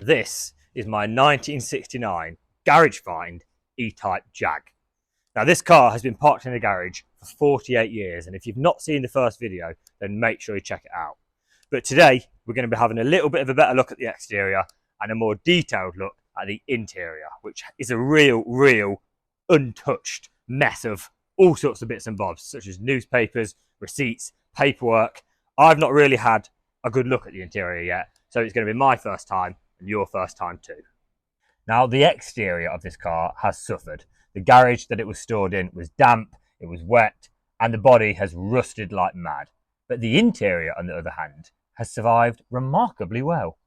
This is my 1969 garage find E-Type Jag. Now this car has been parked in the garage for 48 years, and if you've not seen the first video, then make sure you check it out. But today we're going to be having a little bit of a better look at the exterior and a more detailed look at the interior, which is a real untouched mess of all sorts of bits and bobs, such as newspapers, receipts, paperwork. I've not really had a good look at the interior yet, so it's going to be my first time and your first time too. Now, the exterior of this car has suffered. The garage that it was stored in was damp, it was wet, and the body has rusted like mad. But the interior, on the other hand, has survived remarkably well.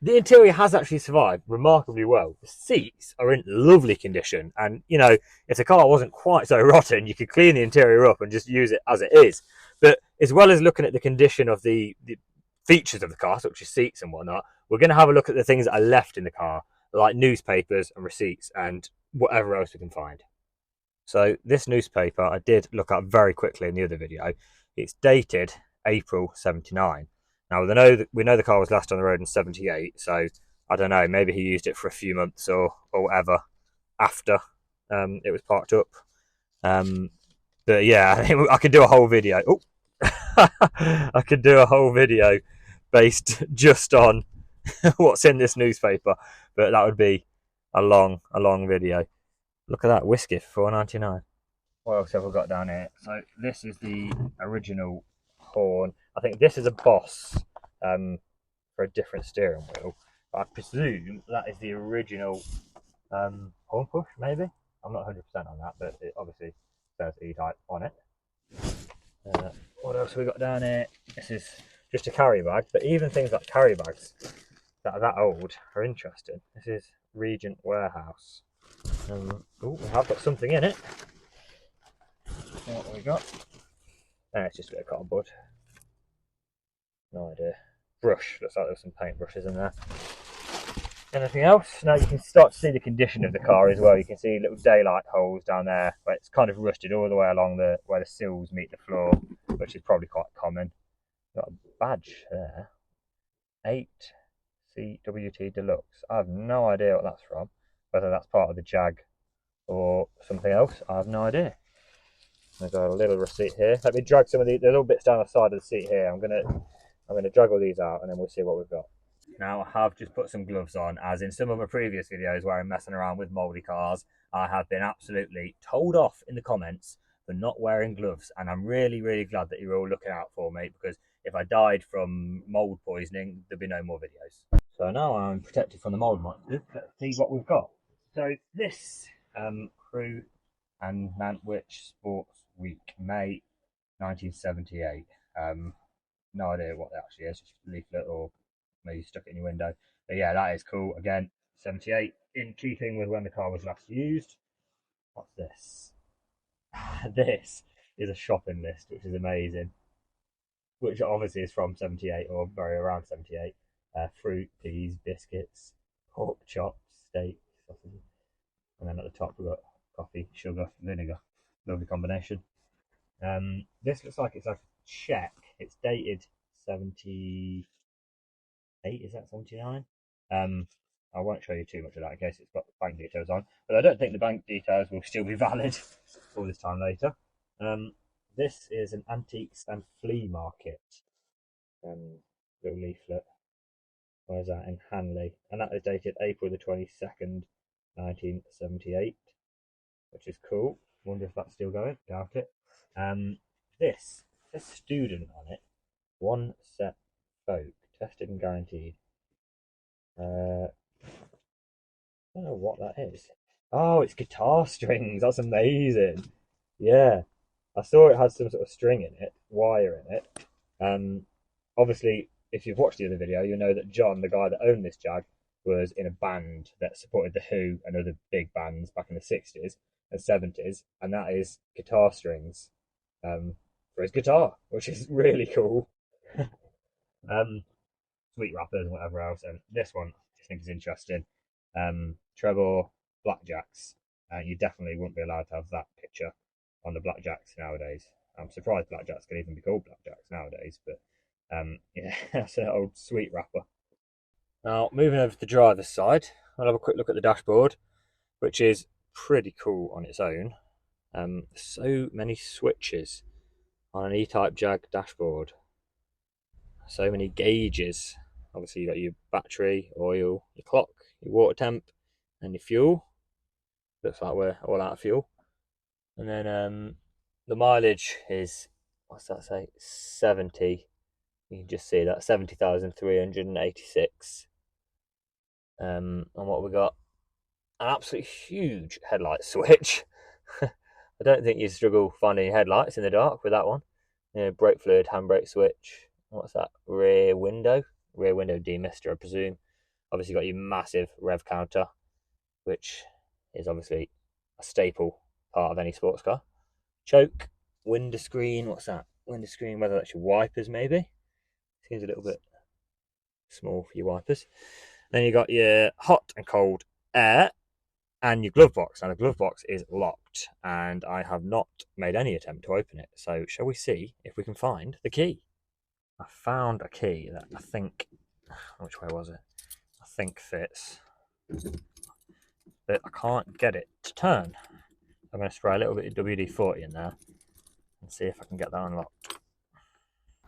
The interior has actually survived remarkably well. The seats are in lovely condition, and you know, if the car wasn't quite so rotten, you could clean the interior up and just use it as it is. But as well as looking at the condition of the features of the car, such as seats and whatnot, we're going to have a look at the things that are left in the car, like newspapers and receipts and whatever else we can find. So this newspaper I did look at very quickly in the other video. It's dated April 79. Now, we know the car was last on the road in 78, so I don't know, maybe he used it for a few months or whatever after it was parked up. But yeah, I could do a whole video. Oh, I could do a whole video based just on what's in this newspaper, but that would be a long video. Look at that, whiskey for $4.99. What else have we got down here? So this is the original horn. I think this is a Boss for a different steering wheel. But I presume that is the original horn push, maybe? I'm not 100% on that, but it obviously says E-Type on it. What else have we got down here? This is just a carry bag, but even things like carry bags that are that old are interesting. This is Regent Warehouse. Oh, we have got something in it. What have we got? It's just a bit of cotton bud. No idea. Brush. Looks like there's some paint brushes in there. Anything else? Now you can start to see the condition of the car as well. You can see little daylight holes down there, but it's kind of rusted all the way along where the sills meet the floor, which is probably quite common. Got a badge there. 8CWT Deluxe. I have no idea what that's from. Whether that's part of the Jag or something else, I have no idea. I've got a little receipt here. Let me drag some of these little bits down the side of the seat here. I'm gonna drag all these out and then we'll see what we've got. Now I have just put some gloves on, as in some of my previous videos where I'm messing around with mouldy cars, I have been absolutely told off in the comments for not wearing gloves, and I'm really glad that you're all looking out for me, because if I died from mould poisoning, there'd be no more videos. So now I'm protected from the mould. Let's see what we've got. So this Crewe and Nantwich Sports Week, May 1978. No idea what that actually is, just a leaflet or maybe stuck it in your window. But yeah, that is cool. Again, 78, in keeping with when the car was last used. What's this? This is a shopping list, which is amazing. Which obviously is from 78 or very around 78. Fruit, peas, biscuits, pork chops, steak, sausages. And then at the top we've got coffee, sugar, vinegar. Lovely combination. This looks like it's like a check. It's dated 78. Is that 79? I won't show you too much of that in case it's got bank details on, but I don't think the bank details will still be valid all this time later. This is an antiques and flea market little leaflet. Where's that? In Hanley, and that is dated April the 22nd, 1978, which is cool. Wonder if that's still going. Doubt it. This says student on it. One set folk, tested and guaranteed. I don't know what that is. Oh, it's guitar strings. That's amazing. Yeah, I saw it had some sort of string in it, wire in it. Obviously, if you've watched the other video, you know that John, the guy that owned this Jag, was in a band that supported The Who and other big bands back in the 60s and 70s, and that is guitar strings for his guitar, which is really cool. Sweet wrappers and whatever else. And this one I just think is interesting. Trevor blackjacks. You definitely wouldn't be allowed to have that picture on the blackjacks nowadays. I'm surprised blackjacks can even be called blackjacks nowadays, but yeah, that's an old sweet wrapper. Now, moving over to the driver's side, I'll have a quick look at the dashboard, which is pretty cool on its own. So many switches on an E-Type Jag dashboard. So many gauges. Obviously, you got your battery, oil, your clock, your water temp, and your fuel. Looks like we're all out of fuel. And then the mileage is, what's that say? 70. You can just see that 70,386. And what we got? An absolutely huge headlight switch. I don't think you'd struggle finding headlights in the dark with that one. Brake fluid, handbrake switch. What's that? Rear window demister, I presume. Obviously, got your massive rev counter, which is obviously a staple part of any sports car. Choke, window screen. What's that? Window screen, whether that's your wipers, maybe. Seems a little bit small for your wipers. Then you got your hot and cold air and your glove box. Now, the glove box is locked, and I have not made any attempt to open it. So, shall we see if we can find the key? I found a key that I think, which way was it? I think fits, but I can't get it to turn. I'm going to spray a little bit of WD-40 in there and see if I can get that unlocked.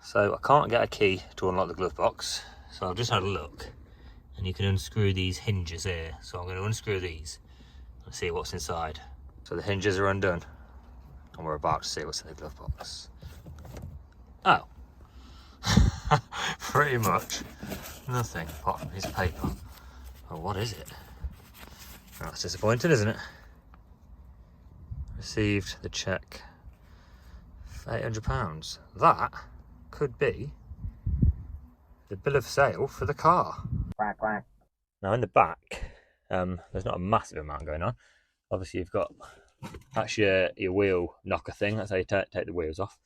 So I can't get a key to unlock the glove box, so I've just had a look, and you can unscrew these hinges here. So I'm going to unscrew these and see what's inside. So the hinges are undone, and we're about to see what's in the glove box. Oh. Pretty much nothing apart from a piece of paper. Oh, what is it? Oh, that's disappointing, isn't it? Received the cheque for £800. That could be the bill of sale for the car. Quack, quack. Now in the back, there's not a massive amount going on. Obviously you've got, that's your wheel knocker thing. That's how you take the wheels off.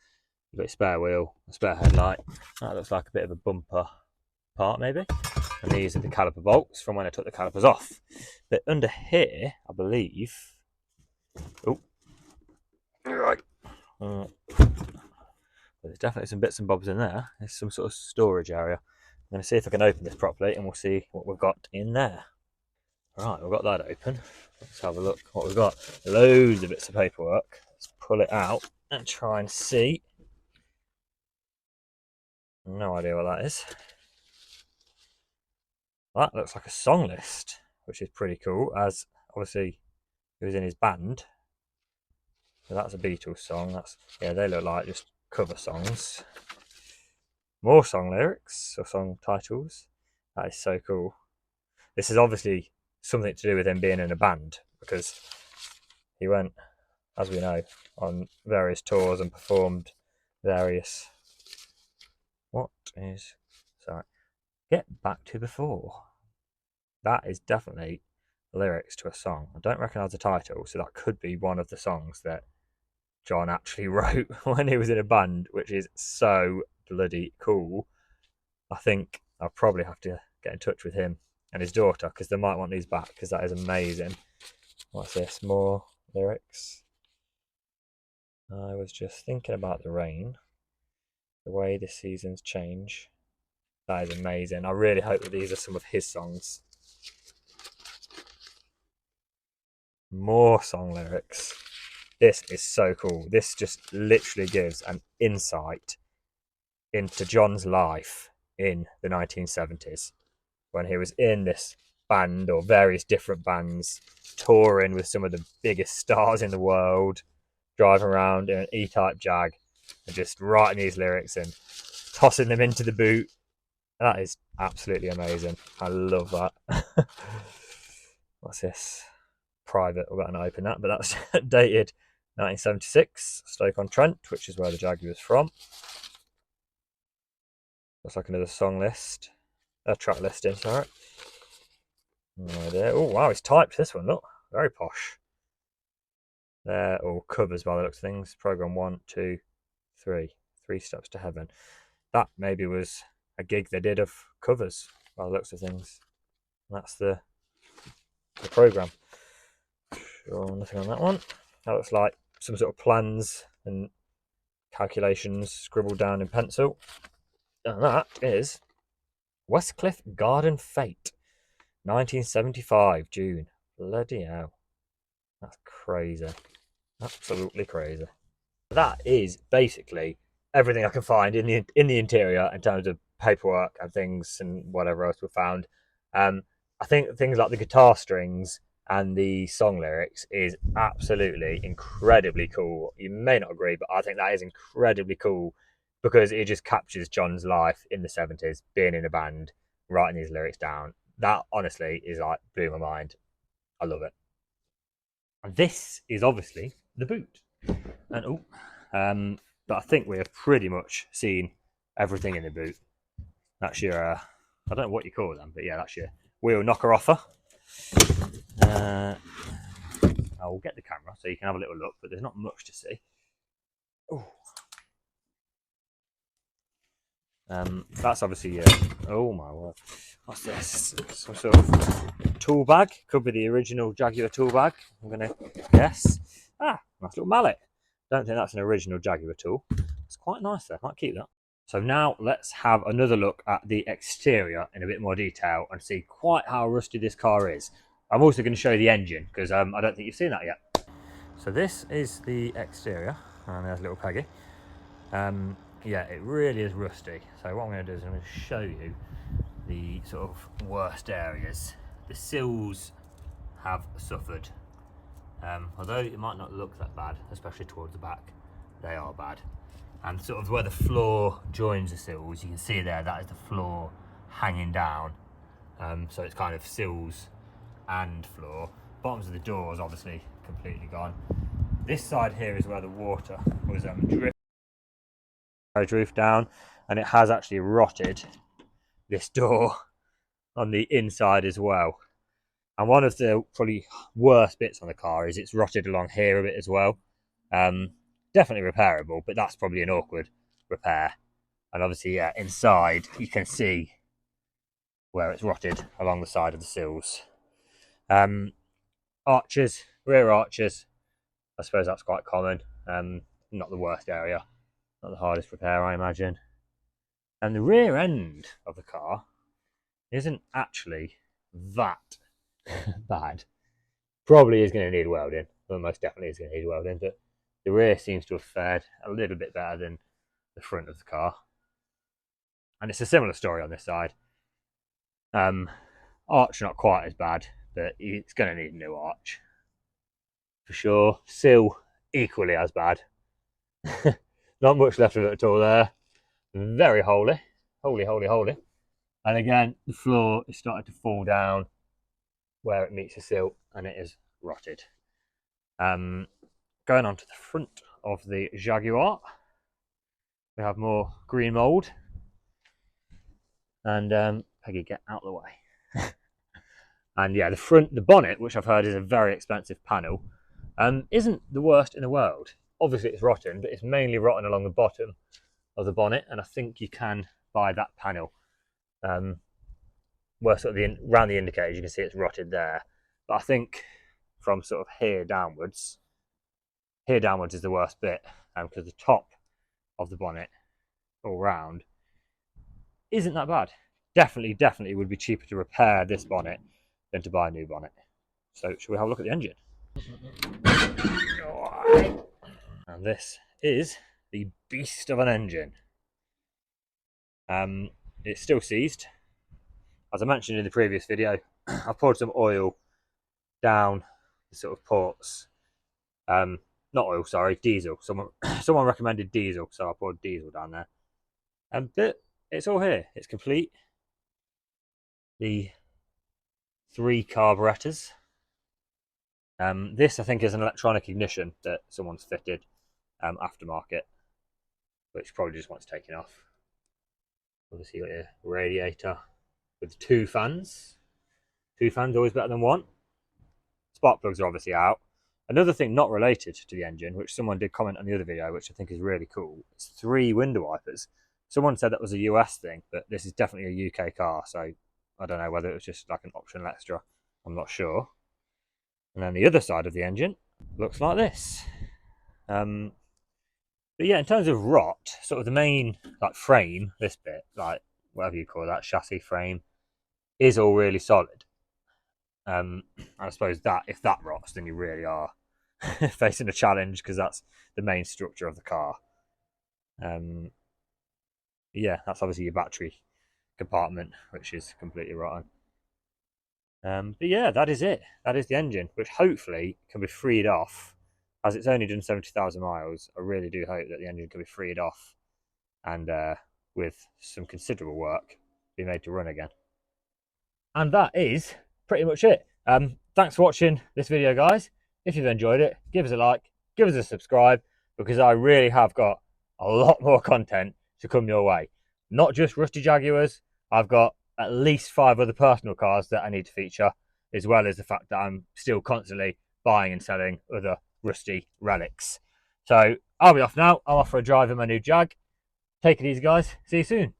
You've got a spare wheel, a spare headlight. That looks like a bit of a bumper part maybe. And these are the caliper bolts from when I took the calipers off. But under here, I believe, oh, right. There's definitely some bits and bobs in there. There's some sort of storage area. I'm going to see if I can open this properly, and we'll see what we've got in there. Right, we've got that open. Let's have a look what we've got. Loads of bits of paperwork. Let's pull it out and try and see. No idea what that is. That looks like a song list, which is pretty cool, as obviously he was in his band. So that's a Beatles song. That's, yeah, they look like just cover songs. More song lyrics or song titles. That is so cool. This is obviously something to do with him being in a band, because he went, as we know, on various tours and performed various. What is, sorry, get back to before. That is definitely lyrics to a song. I don't recognise the title, so that could be one of the songs that John actually wrote when he was in a band, which is so bloody cool. I think I'll probably have to get in touch with him and his daughter, because they might want these back, because that is amazing. What's this? More lyrics. I was just thinking about the rain, the way the seasons change. That is amazing. I really hope that these are some of his songs. More song lyrics. This is so cool. This just literally gives an insight into John's life in the 1970s, when he was in this band or various different bands, touring with some of the biggest stars in the world, driving around in an E-Type Jag and just writing these lyrics and tossing them into the boot. That is absolutely amazing. I love that. What's this? Private. We've got to open that, but that's dated 1976, Stoke-on-Trent, which is where the Jaguar was from. Looks like another song list. A track listing, sorry. No idea. Oh wow, it's typed, this one, look. Very posh. There, all covers by the looks of things. Program 1, 2, 3. 3 Steps to Heaven. That maybe was a gig they did of covers by the looks of things. That's the program. Sure, nothing on that one. That looks like some sort of plans and calculations scribbled down in pencil. And that is Westcliff Garden Fete, 1975, June. Bloody hell. That's crazy. Absolutely crazy. That is basically everything I can find in the interior in terms of paperwork and things and whatever else we found. I think things like the guitar strings and the song lyrics is absolutely incredibly cool. You may not agree, but I think that is incredibly cool because it just captures John's life in the 70s, being in a band, writing these lyrics down. That honestly is like blew my mind. I love it. And this is obviously the boot. And but I think we have pretty much seen everything in the boot. That's your, I don't know what you call them, but yeah, that's your wheel knocker offer. I will get the camera so you can have a little look, but there's not much to see. Ooh. That's obviously your, oh my word, what's this? Some sort of tool bag. Could be the original Jaguar tool bag, I'm going to guess. Ah, nice little mallet. Don't think that's an original Jaguar tool. It's quite nice though, might keep that. So now let's have another look at the exterior in a bit more detail and see quite how rusty this car is. I'm also going to show you the engine because I don't think you've seen that yet. So this is the exterior, and there's little Peggy. Yeah, it really is rusty. So what I'm going to do is I'm going to show you the sort of worst areas. The sills have suffered. Although it might not look that bad, especially towards the back, they are bad. And sort of where the floor joins the sills, you can see there, that is the floor hanging down. So it's kind of sills and floor. Bottoms of the doors obviously completely gone. This side here is where the water was dripped roof down, and it has actually rotted this door on the inside as well. And one of the probably worst bits on the car is it's rotted along here a bit as well. Definitely repairable, but that's probably an awkward repair. And obviously, yeah, inside you can see where it's rotted along the side of the sills. Arches, rear arches, I suppose that's quite common. Not the worst area, not the hardest repair, I imagine. And the rear end of the car isn't actually that bad. Probably is going to need welding. Well, most definitely is going to need welding, but the rear seems to have fared a little bit better than the front of the car. And it's a similar story on this side. Arch not quite as bad, but it's going to need a new arch for sure. Sill equally as bad. Not much left of it at all there. Very holy. Holy. And again, the floor is starting to fall down where it meets the sill, and it is rotted. Going on to the front of the Jaguar, we have more green mould. And Peggy, get out of the way. And yeah, the bonnet, which I've heard is a very expensive panel, isn't the worst in the world. Obviously it's rotten, but it's mainly rotten along the bottom of the bonnet, and I think you can buy that panel. Where sort of around the indicators, you can see it's rotted there. But I think from sort of here downwards is the worst bit, because the top of the bonnet all round isn't that bad. Definitely would be cheaper to repair this bonnet than to buy a new bonnet. So shall we have a look at the engine? And this is the beast of an engine. It's still seized. As I mentioned in the previous video, I poured some oil down the sort of ports. Not oil, sorry, diesel. Someone recommended diesel, so I poured diesel down there. But it's all here. It's complete. The 3 carburetors. This, I think, is an electronic ignition that someone's fitted aftermarket, which probably just wants taken off. Obviously, you got your radiator with 2 fans, 2 fans always better than 1. Spark plugs are obviously out. Another thing not related to the engine, which someone did comment on the other video, which I think is really cool, is 3 window wipers. Someone said that was a US thing, but this is definitely a UK car, so I don't know whether it was just like an optional extra. I'm not sure. And then the other side of the engine looks like this. But yeah, in terms of rot, sort of the main like frame, this bit, like whatever you call that, chassis frame, is all really solid. I suppose that if that rots, then you really are facing a challenge, because that's the main structure of the car. Yeah, that's obviously your battery compartment, which is completely rotten. But yeah, that is it. That is the engine, which hopefully can be freed off. As it's only done 70,000 miles, I really do hope that the engine can be freed off and with some considerable work be made to run again. And that is pretty much it. Thanks for watching this video, guys. If you've enjoyed it, give us a like, give us a subscribe, because I really have got a lot more content to come your way. Not just rusty Jaguars, I've got at least 5 other personal cars that I need to feature, as well as the fact that I'm still constantly buying and selling other rusty relics. So I'll be off now. I'm off for a drive in my new Jag. Take it easy, guys. See you soon.